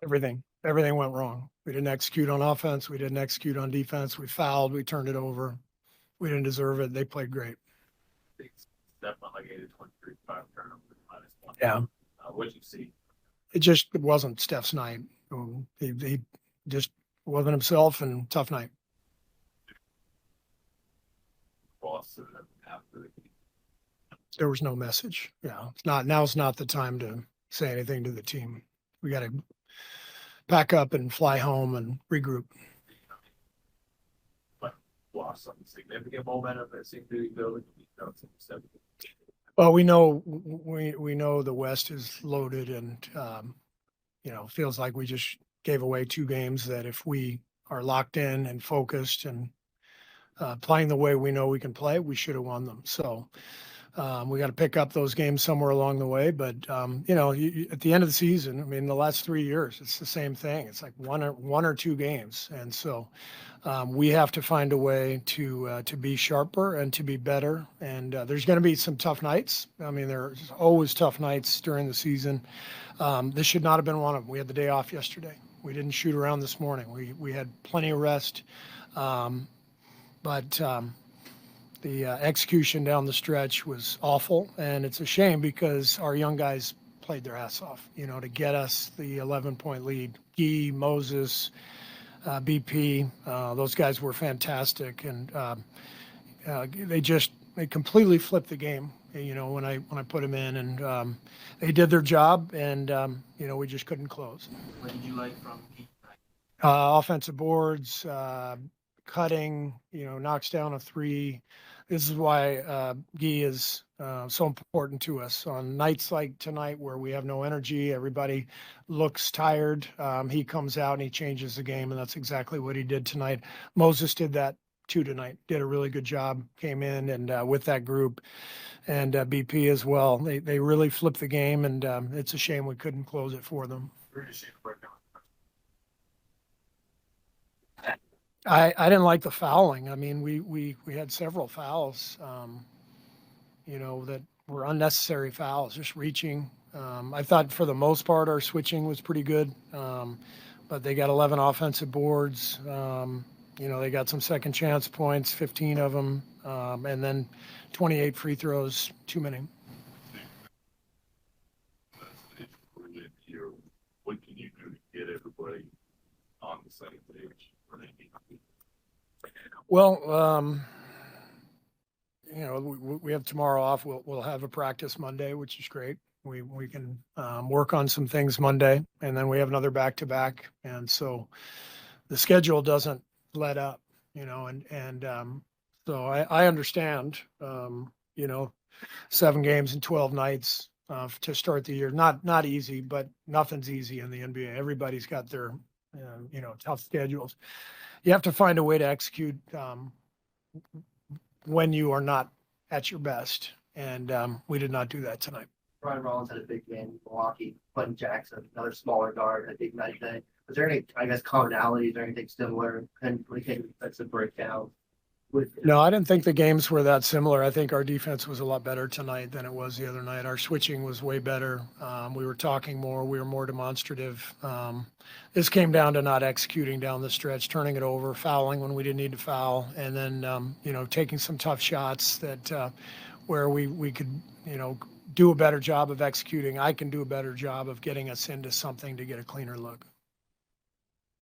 Everything went wrong. We didn't execute on offense. We didn't execute on defense. We fouled. We turned it over. We didn't deserve it. They played great. Steph relegated 23 5 turnovers -1. Yeah. What'd you see? It wasn't Steph's night. He just wasn't himself, and tough night. Boss to them after the game. There was no message. Yeah, now's not the time to say anything to the team. We got to pack up and fly home and regroup. But lost some significant momentum that seemed to be building. Well, we know the West is loaded, and feels like we just gave away 2 games that if we are locked in and focused and playing the way we know we can play, we should have won them. So we got to pick up those games somewhere along the way. But at the end of the season, I mean, the last 3 years, it's the same thing. It's like one or 2 games, and so we have to find a way to be sharper and to be better. And there's going to be some tough nights. I mean, there's always tough nights during the season. This should not have been one of them. We had the day off yesterday. We didn't shoot around this morning. We had plenty of rest, but the execution down the stretch was awful, and it's a shame because our young guys played their ass off, to get us the 11-point lead. Guy, Moses, BP, those guys were fantastic, and they completely flipped the game. When I put them in, and they did their job, and we just couldn't close. What did you like from Guy? Offensive boards, cutting, knocks down a 3. This is why Guy is so important to us. On nights like tonight where we have no energy, everybody looks tired, he comes out and he changes the game, and that's exactly what he did tonight. Moses did that too tonight, did a really good job, came in and with that group, and BP as well. They really flipped the game, and it's a shame we couldn't close it for them. I didn't like the fouling. I mean, we had several fouls, that were unnecessary fouls, just reaching. I thought for the most part our switching was pretty good, but they got 11 offensive boards. They got some second chance points, 15 of them, and then 28 free throws, too many. What can you do to get everybody on the same page? Well, we have tomorrow off. We'll have a practice Monday, which is great. We can work on some things Monday, and then we have another back-to-back, and so the schedule doesn't let up, so I understand, 7 games and 12 nights to start the year. Not easy, but nothing's easy in the NBA. Everybody's got their tough schedules. You have to find a way to execute when you are not at your best, and we did not do that tonight. Ryan Rollins had a big game in Milwaukee. Quentin Jackson, another smaller guard, had a big night today. Was there any, commonalities or anything similar? And when you take that's a breakdown. No, I didn't think the games were that similar. I think our defense was a lot better tonight than it was the other night. Our switching was way better. We were talking more. We were more demonstrative. This came down to not executing down the stretch, turning it over, fouling when we didn't need to foul, and then, taking some tough shots that where we could, do a better job of executing. I can do a better job of getting us into something to get a cleaner look.